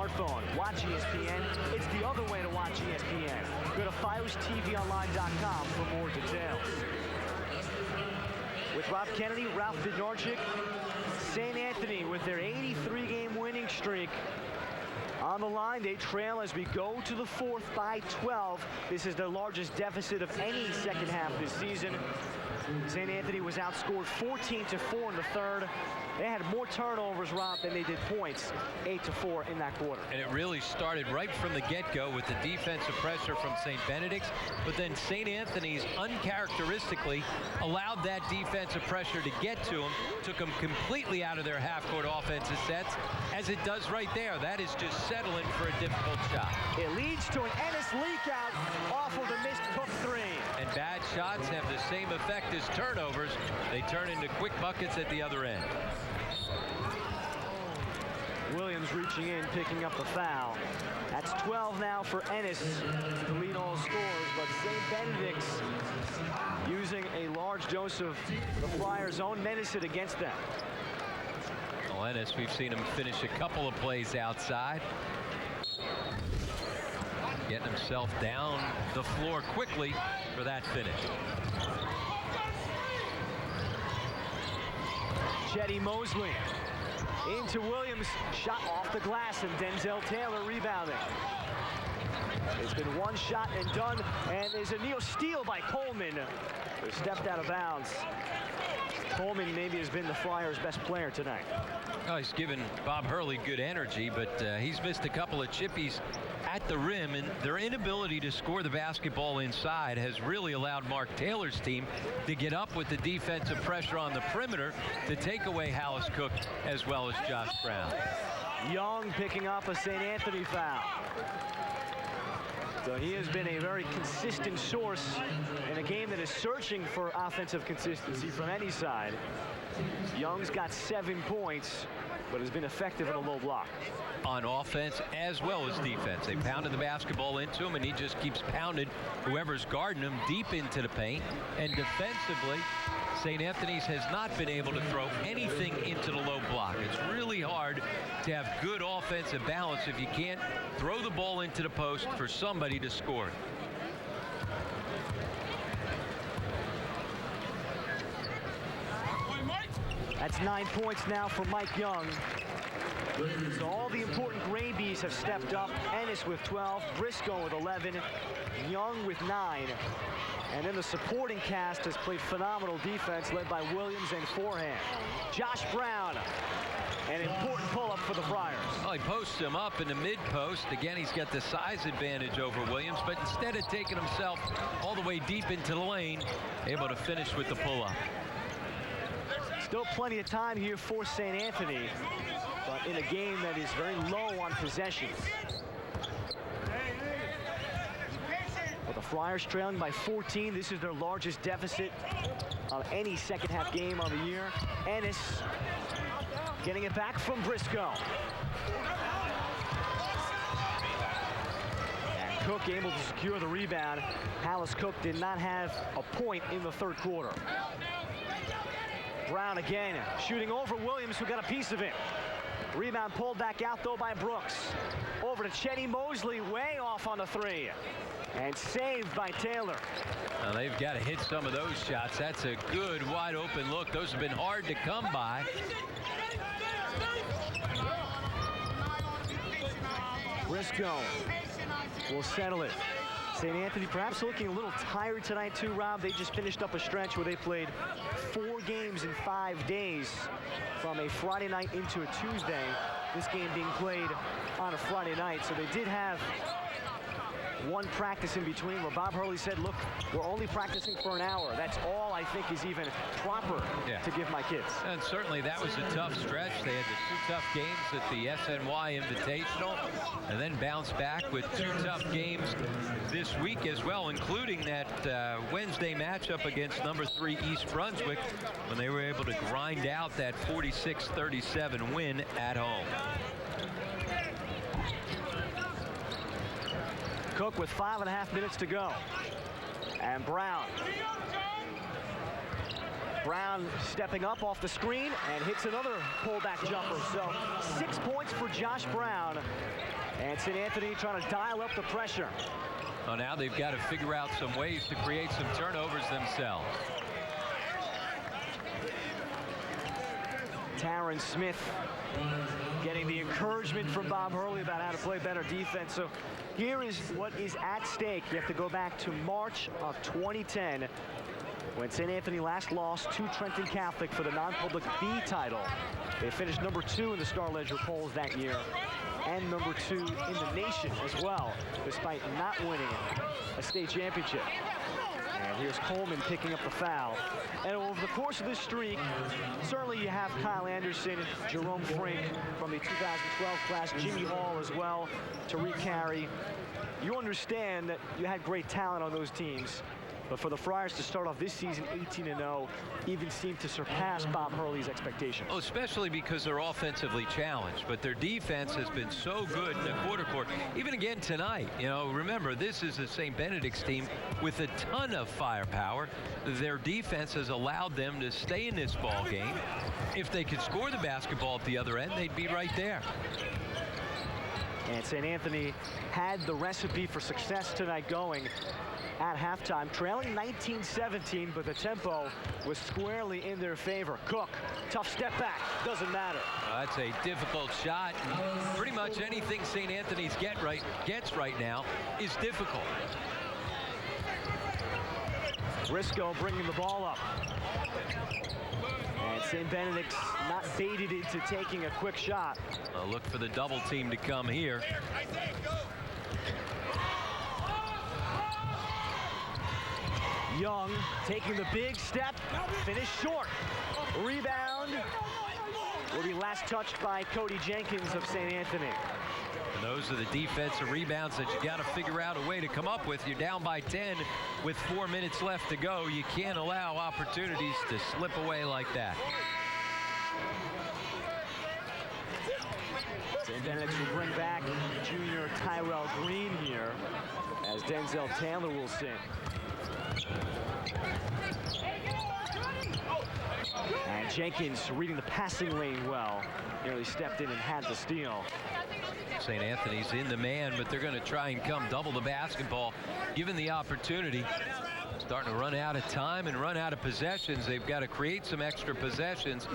smartphone. Watch ESPN. It's the other way to watch ESPN. Go to FiosTVOnline.com for more details. With Rob Kennedy, Ralph Bednarczyk, St. Anthony with their 83-game winning streak on the line. They trail as we go to the fourth by 12. This is their largest deficit of any second half this season. St. Anthony was outscored 14-4 in the third. They had more turnovers, Rob, than they did points, 8-4 in that quarter. And it really started right from the get-go with the defensive pressure from St. Benedicts, but then St. Anthony's uncharacteristically allowed that defensive pressure to get to them, took them completely out of their half-court offensive sets, as it does right there. That is just settling for a difficult shot. It leads to an Ennis leak-out off of the missed Cook three. And bad shots have the same effect as turnovers. They turn into quick buckets at the other end. Williams reaching in, picking up the foul. That's 12 now for Ennis to lead all scores, but St. Benedicts using a large dose of the Friars' own medicine against them. Well, Ennis, we've seen him finish a couple of plays outside. Getting himself down the floor quickly for that finish. Chetty Mosley into Williams, shot off the glass, and Denzel Taylor rebounding. It's been one shot and done, and there's a near steal by Coleman, who stepped out of bounds. Coleman maybe has been the Flyers' best player tonight. Oh, he's given Bob Hurley good energy, but he's missed a couple of chippies at the rim, and their inability to score the basketball inside has really allowed Mark Taylor's team to get up with the defensive pressure on the perimeter to take away Hallis Cook as well as Josh Brown. Young picking up a St. Anthony foul. So he has been a very consistent source in a game that is searching for offensive consistency from any side. Young's got 7 points, but has been effective in a low block. On offense as well as defense. They pounded the basketball into him, and he just keeps pounding whoever's guarding him deep into the paint. And defensively, St. Anthony's has not been able to throw anything into the low block. It's really hard to have good offensive balance if you can't throw the ball into the post for somebody to score. That's 9 points now for Mike Young. So all the important Gray Bees have stepped up. Ennis with 12, Briscoe with 11, Young with 9. And then the supporting cast has played phenomenal defense, led by Williams and forehand. Josh Brown, an important pull-up for the Friars. Well, he posts him up in the mid-post. Again, he's got the size advantage over Williams, but instead of taking himself all the way deep into the lane, able to finish with the pull-up. Still plenty of time here for St. Anthony, but in a game that is very low on possessions. Well, the Flyers trailing by 14. This is their largest deficit of any second half game of the year. Ennis getting it back from Briscoe. And Cook able to secure the rebound. Hallis Cook did not have a point in the third quarter. Brown again, shooting over Williams, who got a piece of it. Rebound pulled back out, though, by Brooks. Over to Chetty Mosley, way off on the three. And saved by Taylor. Now they've got to hit some of those shots. That's a good, wide-open look. Those have been hard to come by. Briscoe will settle it. St. Anthony perhaps looking a little tired tonight too, Rob. They just finished up a stretch where they played 4 games in 5 days, from a Friday night into a Tuesday. This game being played on a Friday night, so they did have one practice in between where Bob Hurley said, look, we're only practicing for an hour. That's all I think is even proper to give my kids. And certainly that was a tough stretch. They had the 2 tough games at the SNY Invitational, and then bounced back with 2 tough games this week as well, including that Wednesday matchup against number 3 East Brunswick, when they were able to grind out that 46-37 win at home. Cook with 5.5 minutes to go. And Brown stepping up off the screen and hits another pullback jumper. So 6 points for Josh Brown. And St. Anthony trying to dial up the pressure. Well, now they've got to figure out some ways to create some turnovers themselves. Taryn Smith getting the encouragement from Bob Hurley about how to play better defense. So here is what is at stake. You have to go back to March of 2010 when St. Anthony last lost to Trenton Catholic for the non-public B title. They finished number 2 in the Star Ledger polls that year and number 2 in the nation as well, despite not winning a state championship. And here's Coleman picking up the foul. And over the course of this streak, certainly you have Kyle Anderson, Jerome Frink from the 2012 class, Jimmy Hall as well, Tariq Carey. You understand that you had great talent on those teams. But for the Friars to start off this season 18-0 even seemed to surpass Bob Hurley's expectations. Oh, especially because they're offensively challenged, but their defense has been so good in the quarter court. Even again tonight, you know, remember, this is a St. Benedict's team with a ton of firepower. Their defense has allowed them to stay in this ball game. If they could score the basketball at the other end, they'd be right there. And St. Anthony had the recipe for success tonight going at halftime, trailing 19-17, but the tempo was squarely in their favor. Cook, tough step back, doesn't matter. That's a difficult shot. Pretty much anything St. Anthony's gets right now is difficult. Briscoe bringing the ball up. And St. Benedict's not baited into taking a quick shot. Look for the double team to come here. Young taking the big step, finished short. Rebound will be last touched by Cody Jenkins of St. Anthony. And those are the defensive rebounds that you got to figure out a way to come up with. You're down by 10 with 4 minutes left to go. You can't allow opportunities to slip away like that. St. Benedict's will bring back junior Tyrell Green here as Denzel Taylor will sing. And Jenkins reading the passing lane well. Nearly stepped in and had the steal. St. Anthony's in the man, but they're going to try and come double the basketball given the opportunity. Starting to run out of time and run out of possessions. They've got to create some extra possessions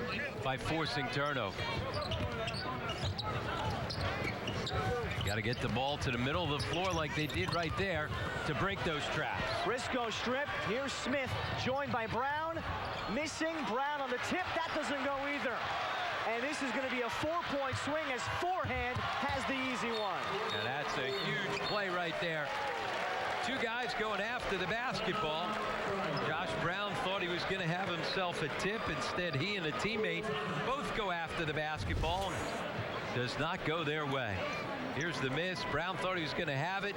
by forcing turnover. Got to get the ball to the middle of the floor like they did right there to break those traps. Briscoe strip. Here's Smith joined by Brown. Missing. Brown on the tip. That doesn't go either. And this is going to be a 4-point swing as Forehand has the easy one. And that's a huge play right there. Two guys going after the basketball. Josh Brown thought he was going to have himself a tip. Instead, he and a teammate both go after the basketball. Does not go their way. Here's the miss. Brown thought he was going to have it.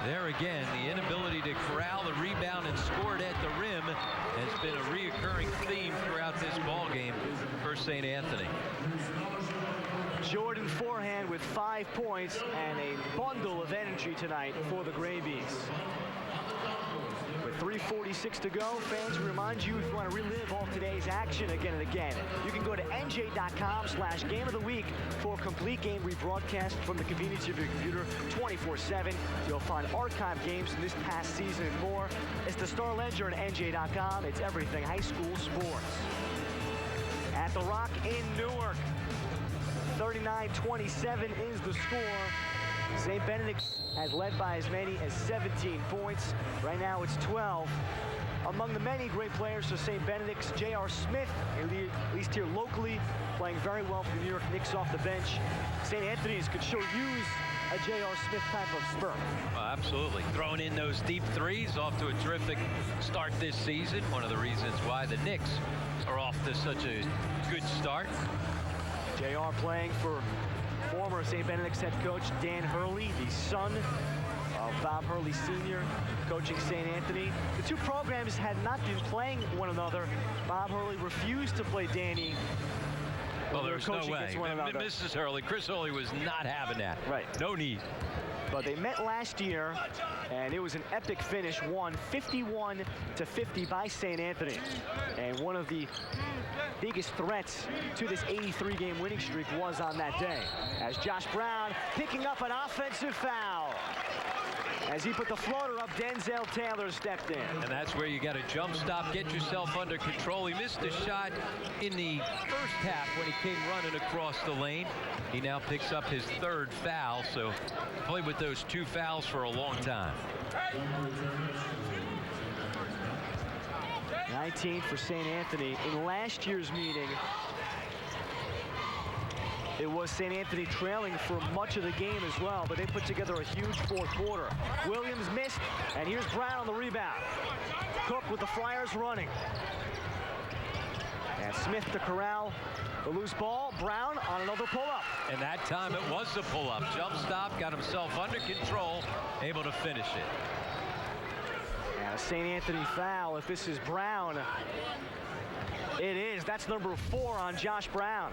There again, the inability to corral the rebound and score it at the rim has been a reoccurring theme throughout this ball game for St. Anthony. Jordan Forehand with 5 points and a bundle of energy tonight for the Graybees. With 3:46 to go, fans, we remind you, if you want to relive all today's action again and again, you can go to nj.com/game of the week for a complete game rebroadcast from the convenience of your computer 24/7. You'll find archive games from this past season and more. It's the Star Ledger and nj.com. It's everything high school sports. At the Rock in Newark, 39-27 is the score. St. Benedict's has led by as many as 17 points. Right now it's 12. Among the many great players for St. Benedict's, J.R. Smith, at least here locally, playing very well for the New York Knicks off the bench. St. Anthony's could sure use a J.R. Smith type of spurt. Well, absolutely. Throwing in those deep threes, off to a terrific start this season. One of the reasons why the Knicks are off to such a good start. J.R. playing for former St. Benedict's head coach Dan Hurley, the son of Bob Hurley Sr., coaching St. Anthony. The two programs had not been playing one another. Bob Hurley refused to play Danny. Well, there's no way. Mrs. Hurley, Chris Hurley was not having that. Right. No need. But they met last year, and it was an epic finish, won 51-50 by St. Anthony. And one of the biggest threats to this 83-game winning streak was on that day, as Josh Brown picking up an offensive foul. As he put the floater up, Denzel Taylor stepped in. And that's where you got to jump stop, get yourself under control. He missed a shot in the first half when he came running across the lane. He now picks up his third foul, so played with those 2 fouls for a long time. 19 for St. Anthony. In last year's meeting, it was St. Anthony trailing for much of the game as well, but they put together a huge fourth quarter. Williams missed, and here's Brown on the rebound. Cook with the Flyers running. And Smith to corral the loose ball. Brown on another pull-up. And that time it was a pull-up. Jump stop, got himself under control, able to finish it. And a St. Anthony foul. If this is Brown, it is. That's number 4 on Josh Brown.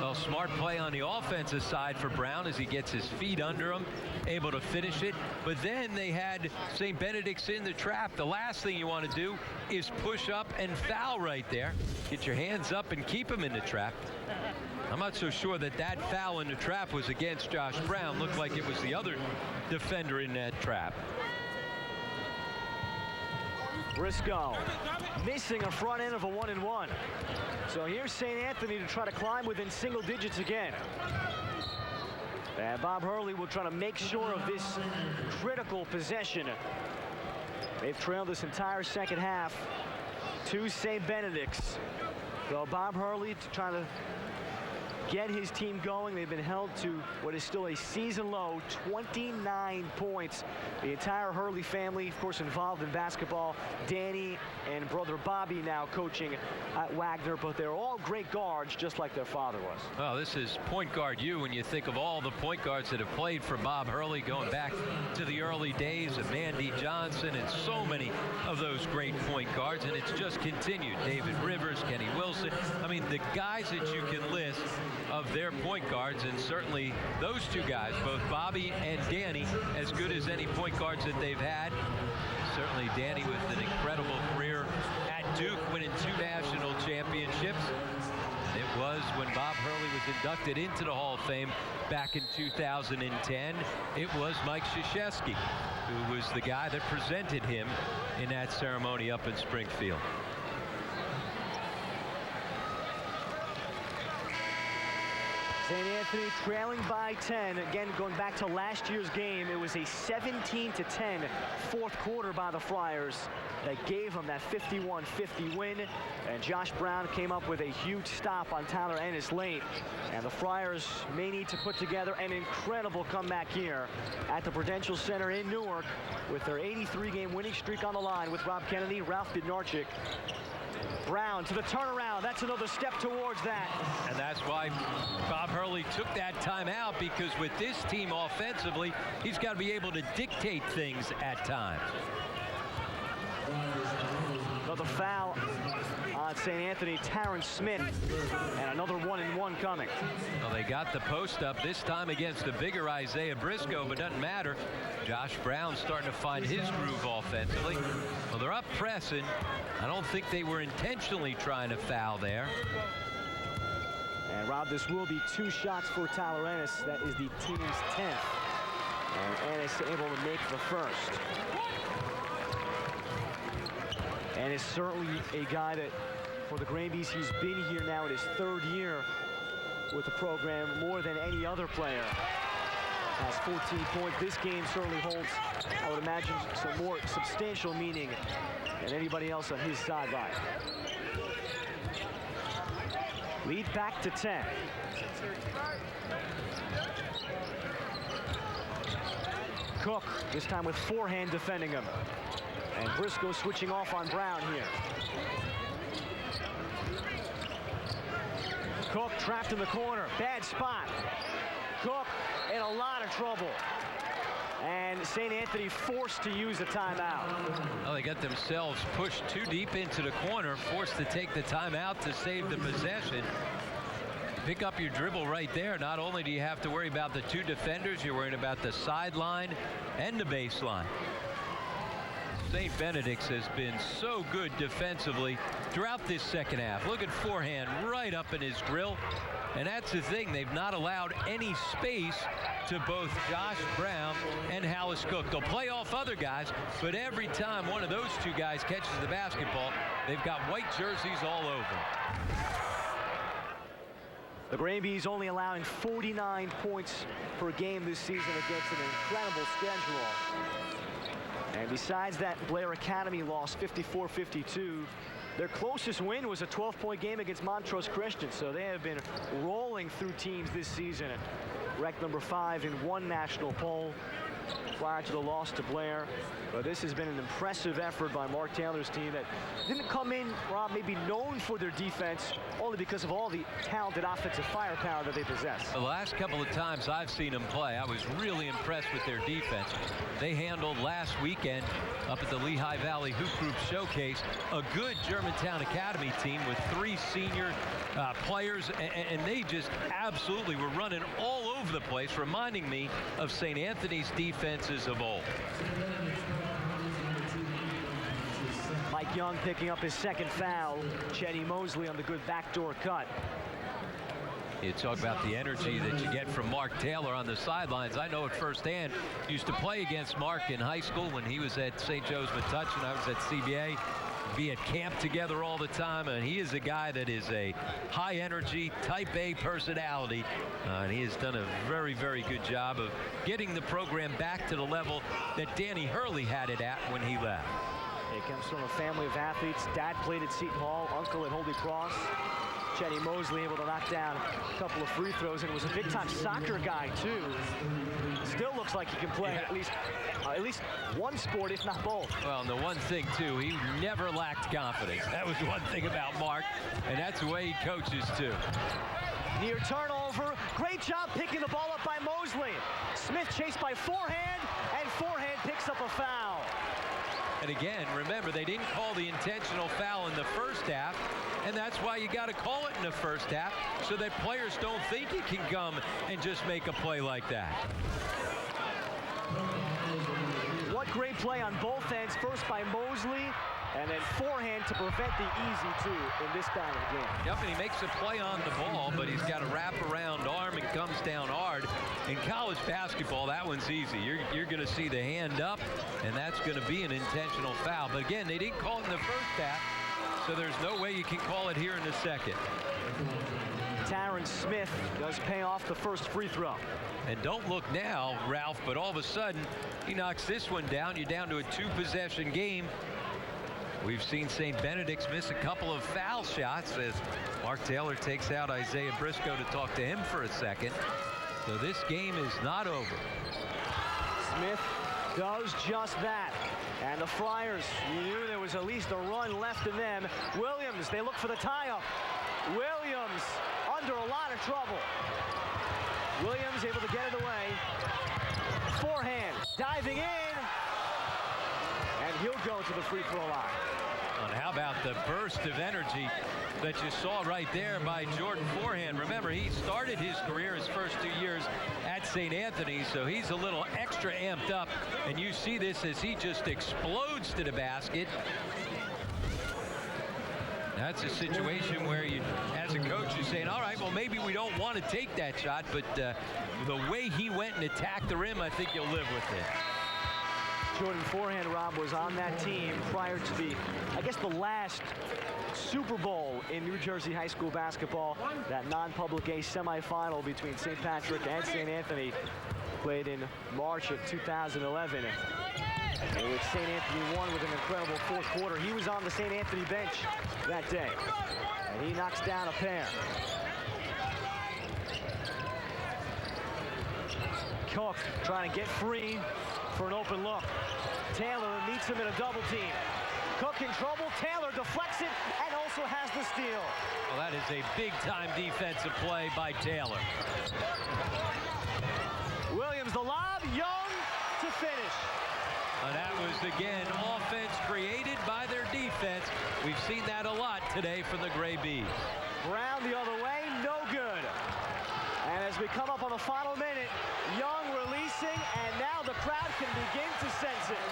Well, smart play on the offensive side for Brown as he gets his feet under him, able to finish it. But then they had St. Benedicts in the trap. The last thing you want to do is push up and foul right there. Get your hands up and keep him in the trap. I'm not so sure that that foul in the trap was against Josh Brown. Looked like it was the other defender in that trap. Briscoe missing a front end of a 1-and-1. So here's St. Anthony to try to climb within single digits again. And Bob Hurley will try to make sure of this critical possession. They've trailed this entire second half to St. Benedicts. So Bob Hurley to try to get his team going. They've been held to what is still a season low 29 points. The entire Hurley family, of course, involved in basketball. Danny and brother Bobby now coaching at Wagner, but they're all great guards just like their father was. Well, this is point guard you when you think of all the point guards that have played for Bob Hurley going back to the early days of Mandy Johnson and so many of those great point guards, and it's just continued. David Rivers, Kenny Wilson. I mean, the guys that you can list of their point guards, and certainly those 2 guys, both Bobby and Danny, as good as any point guards that they've had. Certainly Danny with an incredible career at Duke, winning 2 national championships. It was when Bob Hurley was inducted into the Hall of Fame back in 2010. It was Mike Krzyzewski who was the guy that presented him in that ceremony up in Springfield. St. Anthony trailing by 10. Again, going back to last year's game, it was a 17-10 fourth quarter by the Flyers that gave them that 51-50 win. And Josh Brown came up with a huge stop on Tyler Ennis late. And the Flyers may need to put together an incredible comeback here at the Prudential Center in Newark with their 83-game winning streak on the line with Rob Kennedy, Ralph Bednarczyk. Brown to the turnaround. That's another step towards that. And that's why Bob Hurley took that timeout, because with this team offensively, he's got to be able to dictate things at times. Another foul on St. Anthony, Terrence Smith, and another 1-and-1 coming. Well, they got the post up this time against the bigger Isaiah Briscoe, but doesn't matter. Josh Brown starting to find his groove offensively. Well, they're up pressing. I don't think they were intentionally trying to foul there. And Rob, this will be 2 shots for Tyler Ennis. That is the team's 10th. And Ennis able to make the first. And is certainly a guy that, for the Granbys, he's been here now in his 3rd year with the program, more than any other player. Has 14 points. This game certainly holds, I would imagine, some more substantial meaning than anybody else on his sideline. Lead back to 10. Cook, this time with forehand defending him. And Briscoe switching off on Brown here. Cook trapped in the corner. Bad spot. Cook in a lot of trouble. And St. Anthony forced to use a timeout. Well, they got themselves pushed too deep into the corner, forced to take the timeout to save the possession. pick up your dribble right there. Not only do you have to worry about the two defenders, you're worrying about the sideline and the baseline. St. Benedicts has been so good defensively throughout this second half. Look at forehand right up in his grill. And that's the thing. They've not allowed any space to both Josh Brown and Hallis Cook. They'll play off other guys, but every time one of those two guys catches the basketball, they've got white jerseys all over. The Gray Bees only allowing 49 points per game this season against an incredible schedule. And besides that Blair Academy loss 54-52, their closest win was a 12-point game against Montrose Christian. So they have been rolling through teams this season. Ranked number 5 in one national poll prior to the loss to Blair. But this has been an impressive effort by Mark Taylor's team that didn't come in, Rob, maybe known for their defense, only because of all the talented offensive firepower that they possess. The last couple of times I've seen them play, I was really impressed with their defense. They handled last weekend up at the Lehigh Valley Hoop Group Showcase a good Germantown Academy team with 3 senior players, and they just absolutely were running all over the place, reminding me of St. Anthony's defenses of old. Mike Young picking up his second foul. Chetty Mosley on the good backdoor cut. You talk about the energy that you get from Mark Taylor on the sidelines. I know it firsthand. Used to play against Mark in high school when he was at St. Joe's Metuchen. I was at CBA. Be at camp together all the time, and he is a guy that is a high energy type A personality, and he has done a very, very good job of getting the program back to the level that Danny Hurley had it at when he left. He comes from a family of athletes. Dad played at Seton Hall, uncle at Holy Cross. Chetty Mosley able to knock down a couple of free throws, and was a big-time soccer guy too. Still looks like he can play at least one sport, if not both. Well, and the one thing too, he never lacked confidence. That was one thing about Mark, and that's the way he coaches too. Near turnover, great job picking the ball up by Mosley. Smith chased by forehand, and forehand picks up a foul. And again, remember, they didn't call the intentional foul in the first half, and that's why you got to call it in the first half, so that players don't think you can come and just make a play like that. What great play on both ends, first by Mosley, and then forehand to prevent the easy two in this kind of game. Yep, and he makes a play on the ball, but he's got a wrap-around arm and comes down hard. In college basketball, that one's easy. You're going to see the hand up, and that's going to be an intentional foul. But again, they didn't call it in the first half, so there's no way you can call it here in the second. Taryn Smith does pay off the first free throw. And don't look now, Ralph, but all of a sudden, he knocks this one down. You're down to a 2-possession game. We've seen St. Benedict's miss a couple of foul shots as Mark Taylor takes out Isaiah Briscoe to talk to him for a second. So this game is not over. Smith does just that. And the Friars, you knew there was at least a run left in them. Williams, they look for the tie-up. Williams under a lot of trouble. Williams able to get it away. Forehand, diving in. And he'll go to the free throw line. And how about the burst of energy that you saw right there by Jordan Forehand? Remember, he started his career his first 2 years at St. Anthony's, so he's a little extra amped up. And you see this as he just explodes to the basket. That's a situation where you, as a coach, you're saying, all right, well, maybe we don't want to take that shot, but the way he went and attacked the rim, I think you'll live with it. Jordan Forehand, Rob, was on that team prior to the, I guess, the last Super Bowl in New Jersey high school basketball. That non-public A semifinal between St. Patrick and St. Anthony played in March of 2011. In which St. Anthony won with an incredible fourth quarter. He was on the St. Anthony bench that day. And he knocks down a pair. Cook trying to get free for an open look. Taylor meets him in a double team. Cook in trouble. Taylor deflects it and also has the steal. Well, that is a big-time defensive play by Taylor. Williams the lob. Young to finish. And that was, again, offense created by their defense. We've seen that a lot today from the Gray Bees. Brown the other way. No good. As we come up on the final minute, Young releasing, and now the crowd can begin to sense it.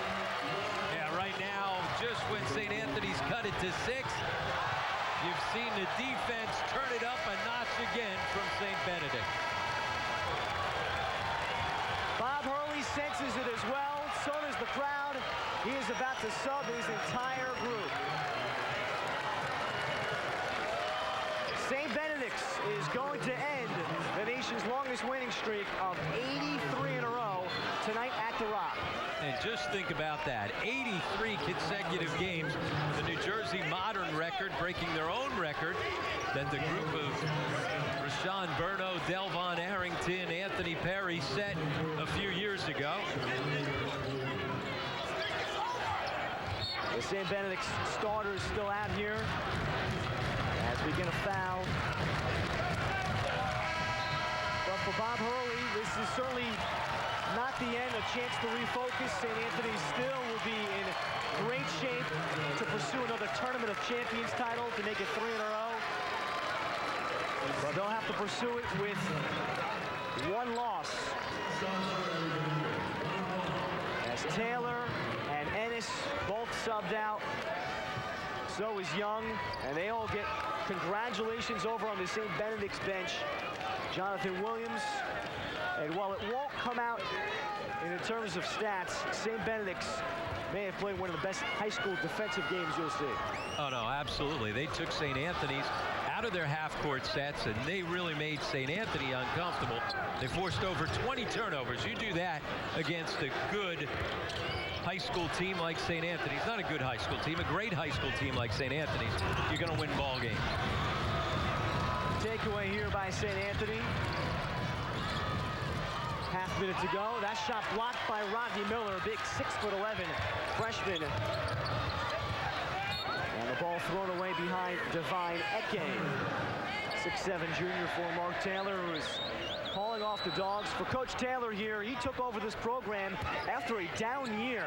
Yeah, right now, just when St. Anthony's cut it to 6, you've seen the defense turn it up a notch again from St. Benedicts. Bob Hurley senses it as well. So does the crowd. He is about to sub his entire group. St. Benedicts is going to end the nation's longest winning streak of 83 in a row tonight at the Rock. And just think about that. 83 consecutive games. The New Jersey Modern record breaking their own record that the group of Rashawn Berno, Delvon Arrington, Anthony Perry set a few years ago. The St. Benedict's starters still out here as we get a foul. But for Bob Hurley, this is certainly not the end, a chance to refocus. St. Anthony still will be in great shape to pursue another Tournament of Champions title to make it 3 in a row. But they'll have to pursue it with one loss. As Taylor and Ennis both subbed out. So is Young, and they all get congratulations over on the St. Benedict's bench. Jonathan Williams, and while it won't come out in terms of stats, St. Benedict's may have played one of the best high school defensive games you'll see. Oh, no, absolutely. They took St. Anthony's out of their half-court sets, and they really made St. Anthony uncomfortable. They forced over 20 turnovers. You do that against a good high school team like St. Anthony's. Not a good high school team, a great high school team like St. Anthony's. You're going to win ball games. Takeaway here by St. Anthony. Half minute to go. That shot blocked by Rodney Miller, a big 6'11" freshman. And the ball thrown away behind Divine Eke. 6'7" junior for Mark Taylor, who is calling off the dogs. For Coach Taylor here, he took over this program after a down year.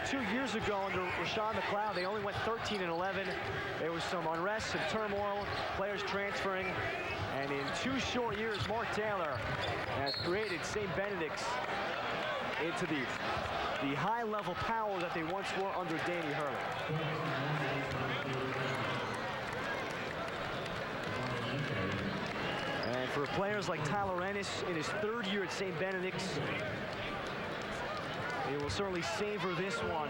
2 years ago under Rashawn McLeod, they only went 13-11. There was some unrest, some turmoil, players transferring. And in 2 short years, Mark Taylor has created St. Benedict's into the high-level power that they once were under Danny Hurley. And for players like Tyler Ennis in his 3rd year at St. Benedict's, they will certainly savor this one,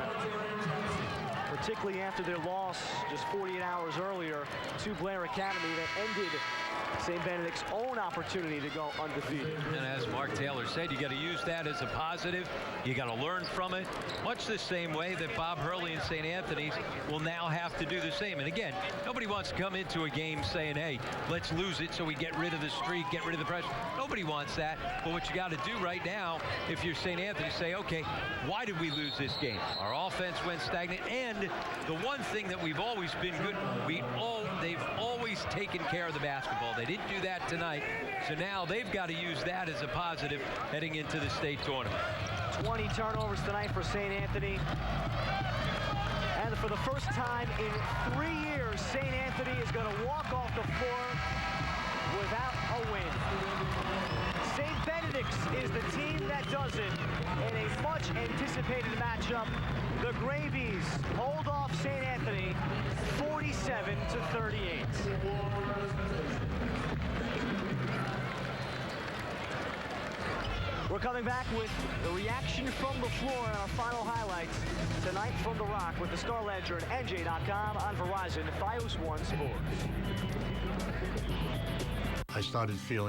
particularly after their loss just 48 hours earlier to Blair Academy that ended St. Benedict's own opportunity to go undefeated. And as Mark Taylor said, you got to use that as a positive. You got to learn from it, much the same way that Bob Hurley and St. Anthony's will now have to do the same. And again, nobody wants to come into a game saying, hey, let's lose it so we get rid of the streak, get rid of the pressure. Nobody wants that. But what you got to do right now, if you're St. Anthony, say, okay, why did we lose this game? Our offense went stagnant. And the one thing that we've always been good, they've always taken care of the basketball. They didn't do that tonight, so now they've got to use that as a positive heading into the state tournament. 20 turnovers tonight for St. Anthony. And for the first time in 3 years, St. Anthony is going to walk off the floor without a win. St. Benedict's is the team that does it in a much anticipated matchup. The Gravies hold off St. Anthony 47-38. We're coming back with the reaction from the floor and our final highlights tonight from the Rock with the Star Ledger and NJ.com on Verizon, Fios One Sports. I started feeling